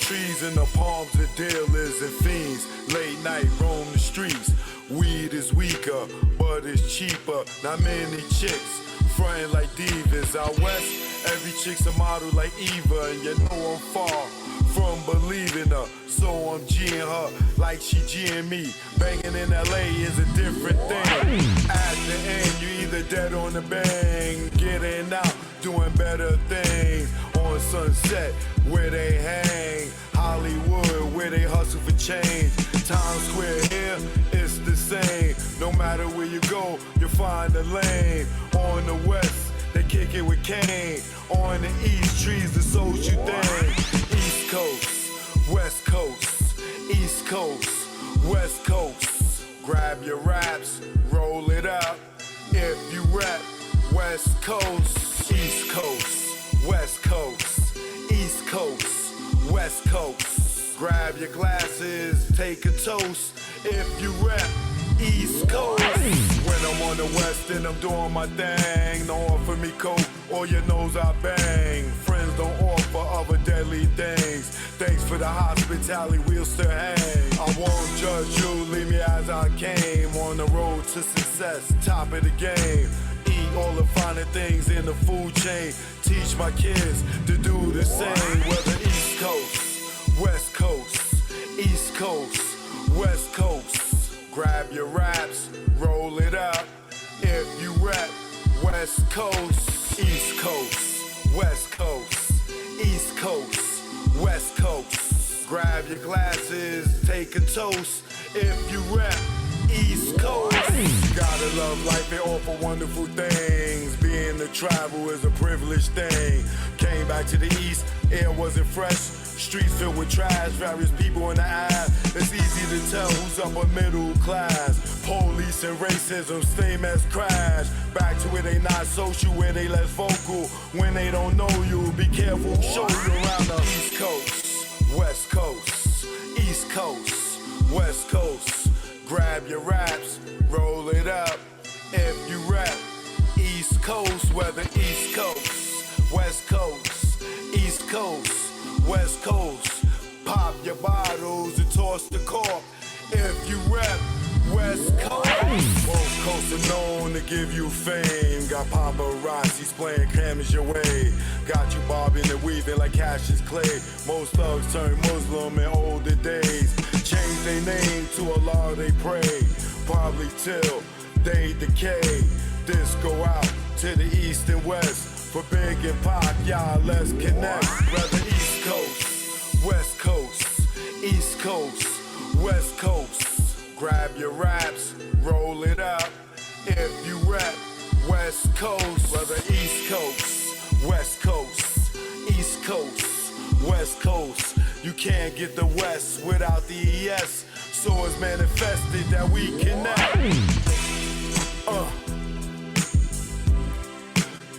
trees in the palms of dealers and fiends. Late night roam the streets. Weed is weaker, but it's cheaper. Not many chicks frontin' like divas. Out west, every chick's a model like Eva, and you know I'm far from believing her. So I'm G'ing her like she G'ing me. Banging in LA is a different thing. At the end, you either dead on the bang, getting out, doing better things. On Sunset, where they hang. Hollywood, where they hustle for change. Times Square here, it's the same. No matter where you go, you'll find a lane. On the west, they kick it with Kane. On the east, trees the social thing. East Coast, West Coast, East Coast, West Coast. Grab your raps, roll it up. If you rap, West Coast, East Coast, West Coast, East Coast, West Coast. Grab your glasses, take a toast. If you rap, East Coast. When I'm on the west and I'm doing my thing, don't offer me coke or your nose I bang. Friends don't offer other deadly things. Thanks for the hospitality, we'll still hang. I won't judge you, leave me as I came. On the road to success, top of the game. Eat all the finer things in the food chain. Teach my kids to do the same. Whether East Coast, West Coast, East Coast, West Coast. Grab your raps, roll it up. If you rap, West Coast, East Coast, West Coast, East Coast, West Coast. Grab your glasses, take a toast. If you rap, East Coast. Gotta love life, they offer wonderful things. Being to travel is a privileged thing. Came back to the east, air wasn't fresh. Streets filled with trash, various people in the eye. It's easy to tell who's upper middle class. Police and racism, same as crash. Back to where they not social, where they less vocal. When they don't know you, be careful, show you around the East Coast, West Coast, East Coast, West Coast. Grab your raps, roll it up. If you rap, East Coast, whether East Coast, West Coast, East Coast, West Coast. Pop your bottles and toss the cork. If you rap, West Coast. Both coasts are known to give you fame. Got paparazzi playing cameras your way. Got you bobbing and weaving like Cassius Clay. Most thugs turn Muslim in older days. Change their name to Allah they pray. Probably till they decay. This go out to the east and west. For Big and Pac, y'all let's connect. Whether East Coast, West Coast, East Coast, West Coast. Grab your raps, roll it up. If you rap, West Coast. Whether East Coast, West Coast, East Coast, West Coast. You can't get the West without the ES. So it's manifested that we connect.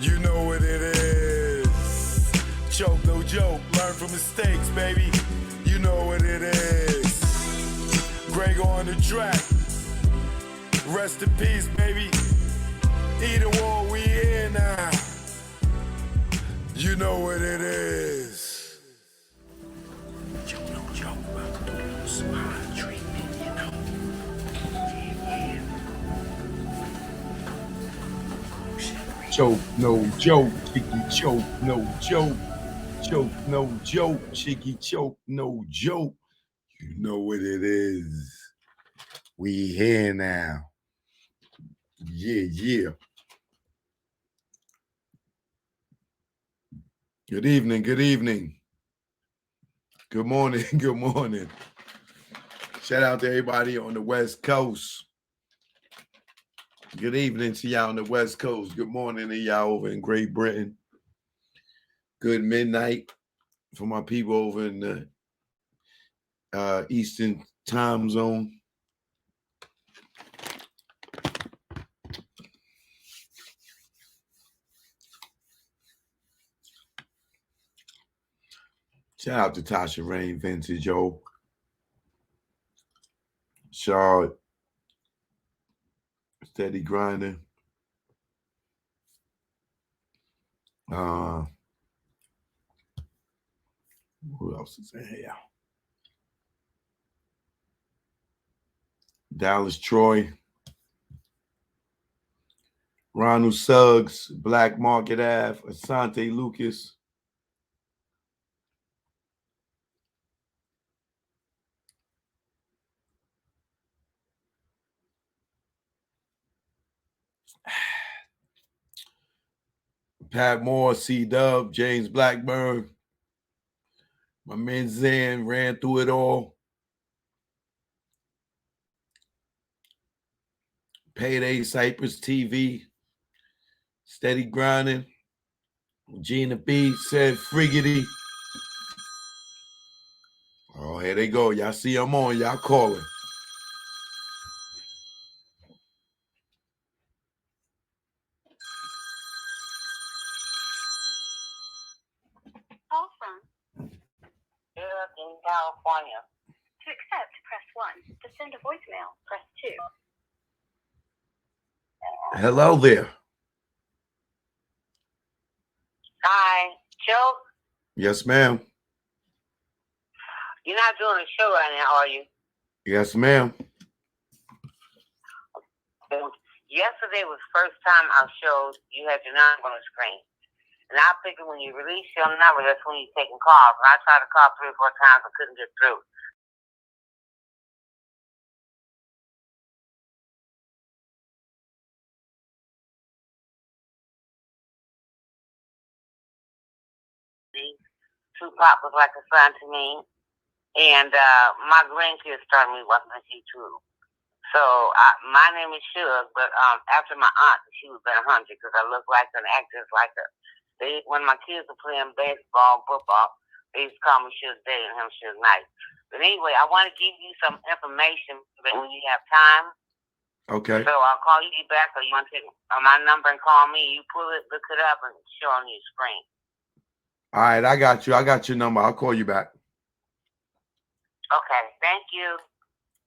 You know what it is. Choke, no joke. Learn from mistakes, baby. You know what it is. Greg on the track. Rest in peace, baby. Either war, we here now. You know what it is. Choke, no joke. About to do smile treatment, you know. Yeah. Choke, no joke, chicky choke, no joke. Choke, no joke, chicky choke, no joke. You know what it is. We here now. Yeah. Good evening. Good morning. Shout out to everybody on the West Coast. Good evening to y'all on the West Coast. Good morning to y'all over in Great Britain. Good midnight for my people over in the Eastern time zone. Shout out to Tasha Rain, Vintage O, Shard, Steady Grinding. Who else is in here? Dallas Troy. Ronald Suggs, Black Market Ave, Asante Lucas. Pat Moore, C-Dub, James Blackburn. My man Zan ran through it all. Payday, Cypress TV. Steady grinding. Gina B said friggity. Oh, here they go. Y'all see I'm on. Y'all calling. Call from in California. To accept, press 1. To send a voicemail, press 2. Hello there. Hi, Joe. Yes, ma'am. You're not doing a show right now, are you? Yes, ma'am. Yesterday was the first time I showed you had your number on the screen. And I figured when you release your number, that's when you're taking calls. And I tried to call 3 or 4 times, I couldn't get through. Tupac was like a son to me. And my grandkids started me watching YouTube. So my name is Suge, but after my aunt, she was been 100 because I look like her and act just like her. When my kids were playing baseball and football, they used to call me Suge Day and him Suge Night. But anyway, I want to give you some information when you have time. Okay. So I'll call you back, or you want to take my number and call me. You pull it, look it up, and show on your screen. All right, I got you. I got your number. I'll call you back. Okay, thank you.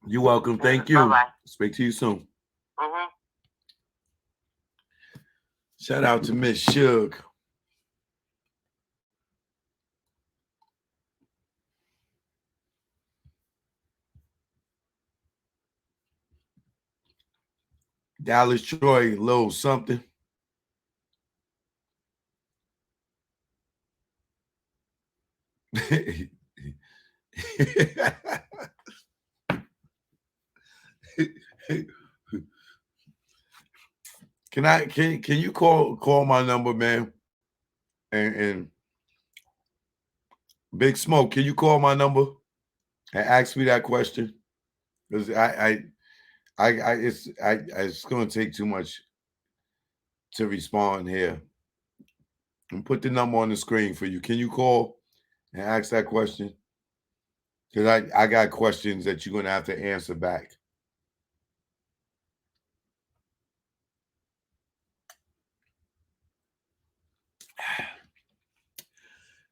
You're welcome. Thank you. Bye-bye. Speak to you soon. Mm-hmm. Shout out to Miss Suge. Dallas Troy, little something. Can you call my number, man? And Big Smoke, can you call my number and ask me that question? Because it's going to take too much to respond here. And put the number on the screen for you. Can you call and ask that question? Because I got questions that you're going to have to answer back.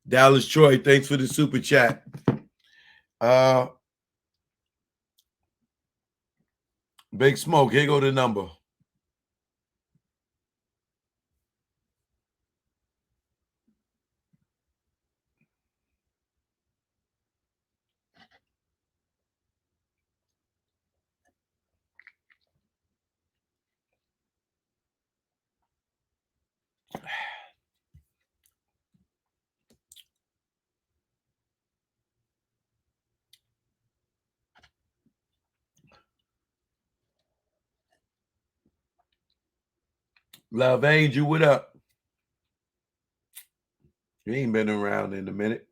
Dallas Troy, thanks for the super chat. Big Smoke, here go the number. Love Angel, what up? You ain't been around in a minute.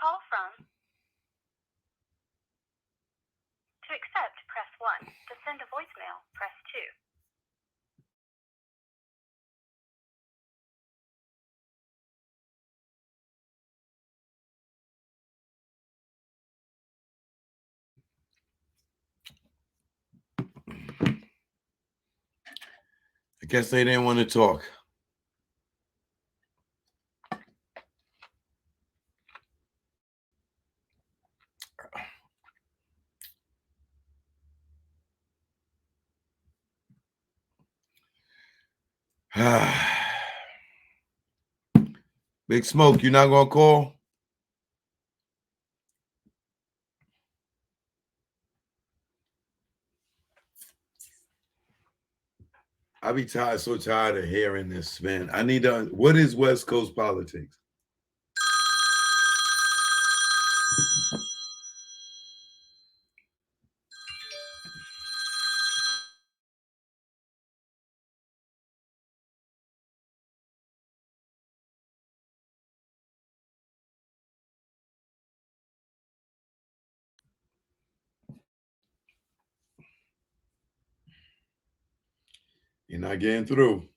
Call from. To accept, press 1. To send a voicemail, press 2. I guess they didn't want to talk. Big Smoke, you not gonna call? I be so tired of hearing this, man. I need to. What is West Coast politics? You're not getting through.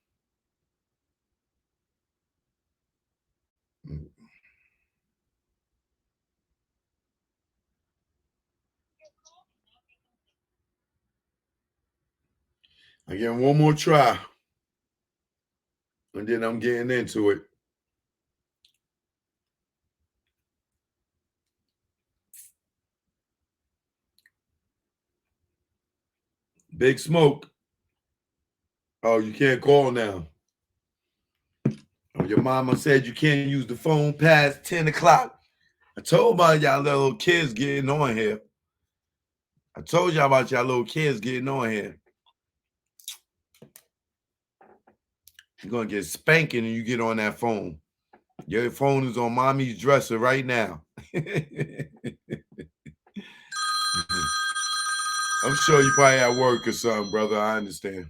Again, one more try. And then I'm getting into it. Big Smoke. Oh, you can't call now. Oh, your mama said you can't use the phone past 10 o'clock. I told about y'all little kids getting on here. I told y'all about y'all little kids getting on here. You're going to get spanking and you get on that phone. Your phone is on mommy's dresser right now. I'm sure you probably at work or something, brother. I understand.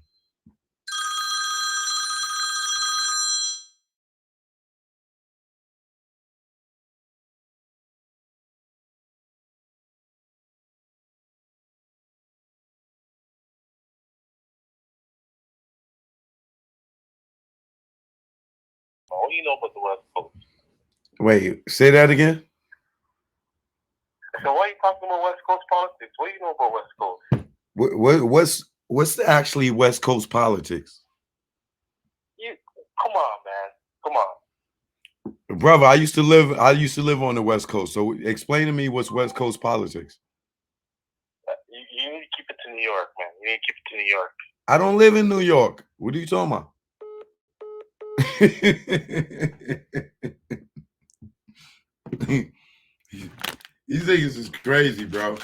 What do you know about the West Coast? Wait, say that again? So why are you talking about West Coast politics? What do you know about West Coast? What's the actually West Coast politics? Come on, man. Come on. Brother, I used to live on the West Coast. So explain to me what's West Coast politics. You need to keep it to New York, man. You need to keep it to New York. I don't live in New York. What are you talking about? These niggas is crazy, bro.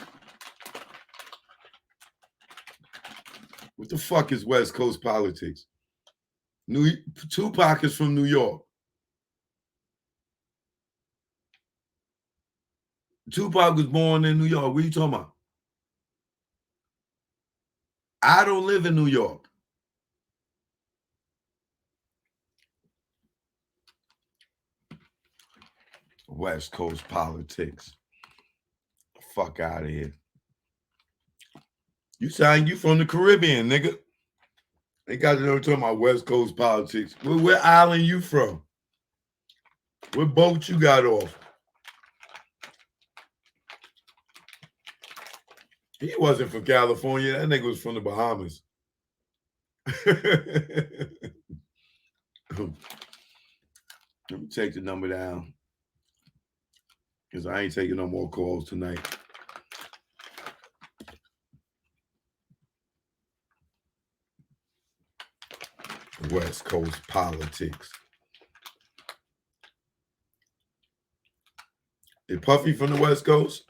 What the fuck is West Coast politics? Tupac is from New York. Tupac was born in New York. What are you talking about? I don't live in New York. West Coast politics. Fuck out of here. You sound you from the Caribbean, nigga. They got to know talking about West Coast politics. Where island you from? What boat you got off? He wasn't from California. That nigga was from the Bahamas. Let me take the number down because I ain't taking no more calls tonight. West Coast politics. Is Puffy from the West Coast?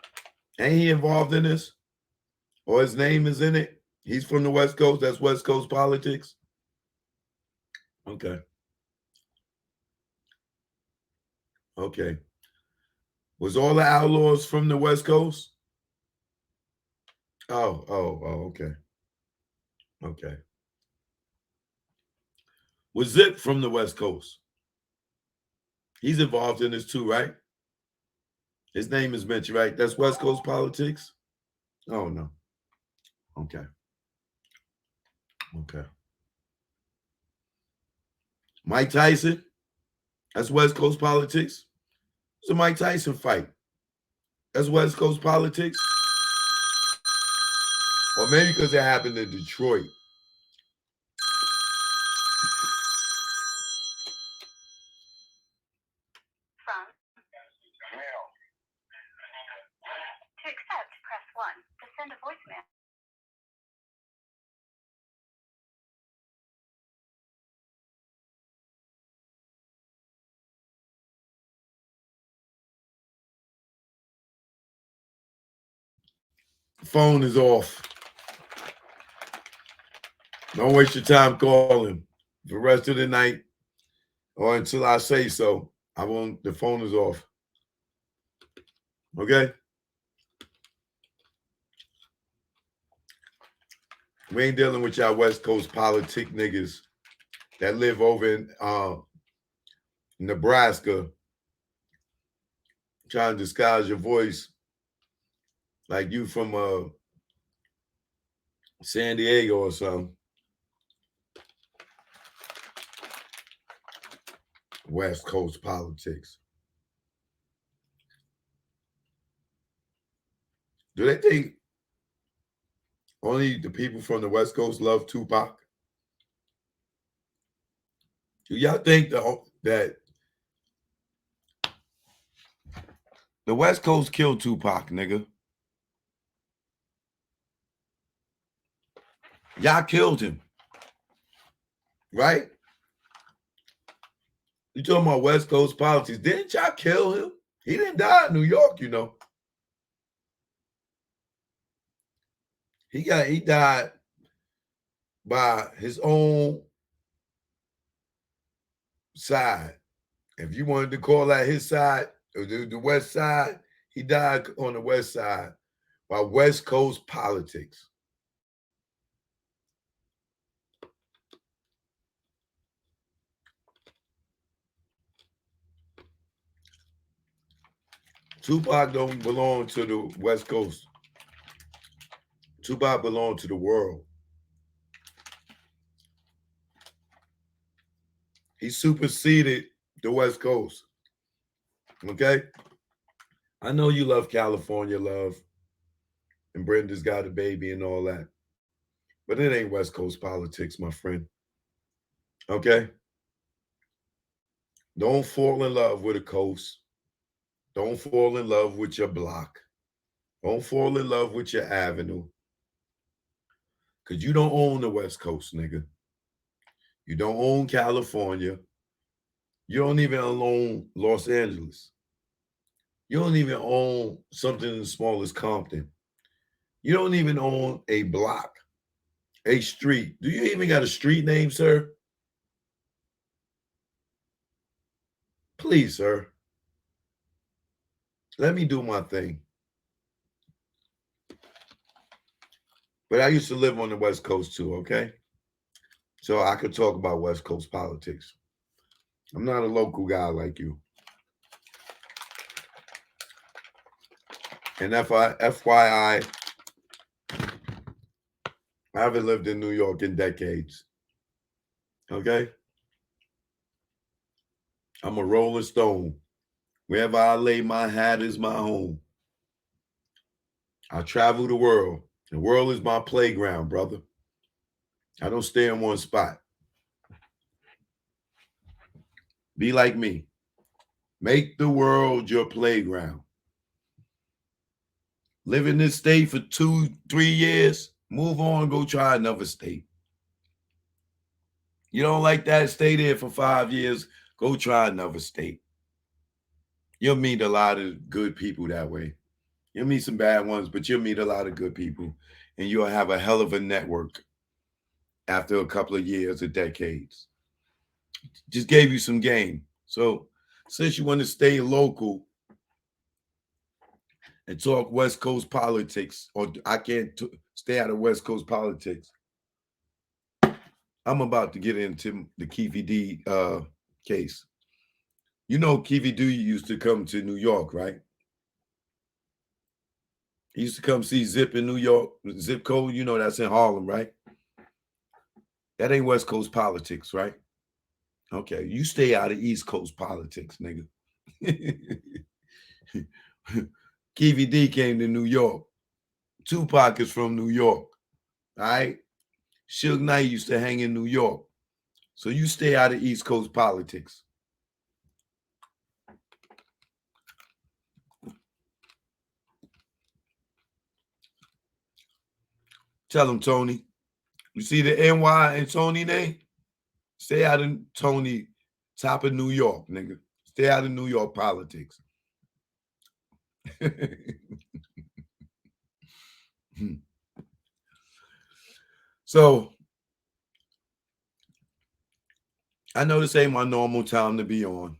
Ain't he involved in this? Or his name is in it? He's from the West Coast. That's West Coast politics. Okay. Okay. Was all the Outlaws from the West Coast? Oh, okay. Okay. Was Zip from the West Coast? He's involved in this too, right? His name is mentioned, right? That's West Coast politics? Oh, no. Okay. Okay. Mike Tyson? That's West Coast politics? It's a Mike Tyson fight. That's West Coast politics? Or maybe because it happened in Detroit. To accept, press 1. To send a voicemail. Phone is off. Don't waste your time calling. For the rest of the night or until I say so, I won't. The phone is off. Okay? We ain't dealing with y'all West Coast politic niggas that live over in Nebraska trying to disguise your voice like you from San Diego or something. West Coast politics. Do they think only the people from the West Coast love Tupac? Do y'all think that the West Coast killed Tupac, nigga? Y'all killed him, right? You talking about West Coast politics? Didn't y'all kill him? He didn't die in New York, you know. He died by his own side. If you wanted to call that his side, or the West Side, he died on the West Side by West Coast politics. Tupac don't belong to the West Coast. Tupac belonged to the world. He superseded the West Coast. Okay? I know you love California love, and Brenda's got a baby and all that. But it ain't West Coast politics, my friend. Okay? Don't fall in love with a coast. Don't fall in love with your block. Don't fall in love with your avenue. Because you don't own the West Coast, nigga. You don't own California. You don't even own Los Angeles. You don't even own something as small as Compton. You don't even own a block, a street. Do you even got a street name, sir? Please, sir. Let me do my thing. But I used to live on the West Coast too, okay? So I could talk about West Coast politics. I'm not a local guy like you. And FYI, I haven't lived in New York in decades. Okay? I'm a rolling stone. Wherever I lay my hat is my home. I travel the world. The world is my playground, brother. I don't stay in one spot. Be like me. Make the world your playground. Live in this state for 2-3 years. Move on, go try another state. You don't like that? Stay there for 5 years. Go try another state. You'll meet a lot of good people that way. You'll meet some bad ones, but you'll meet a lot of good people. And you'll have a hell of a network after a couple of years or decades. Just gave you some game. So since you want to stay local and talk West Coast politics, or I can't stay out of West Coast politics, I'm about to get into the Keefe D case. You know Keefe D used to come to New York, right? He used to come see Zip in New York. Zip code, you know that's in Harlem, right? That ain't West Coast politics, right? Okay, you stay out of East Coast politics, nigga. Keefe D came to New York. Tupac is from New York, all right? Suge Knight used to hang in New York. So you stay out of East Coast politics. Tell him, Tony. You see the NY and Tony name? Stay out of Tony, top of New York, nigga. Stay out of New York politics. So I know this ain't my normal time to be on,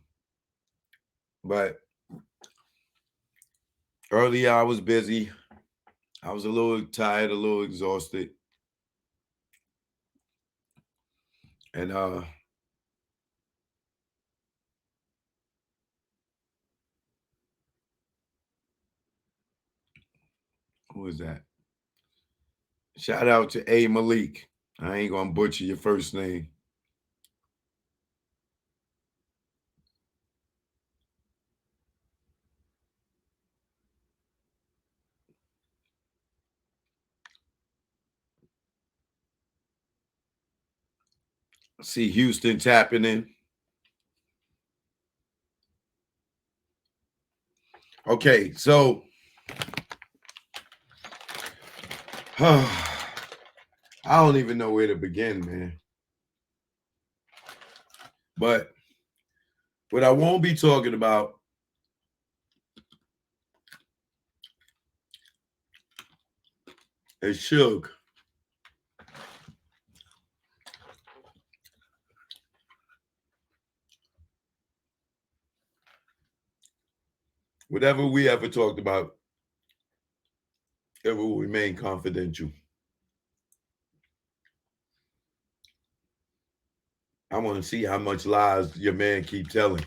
but earlier I was busy. I was a little tired, a little exhausted. And who is that? Shout out to A. Malik. I ain't gonna butcher your first name. See Houston tapping in. Okay, so I don't even know where to begin, man. But what I won't be talking about is Suge. Whatever we ever talked about, it will remain confidential. I want to see how much lies your man keep telling.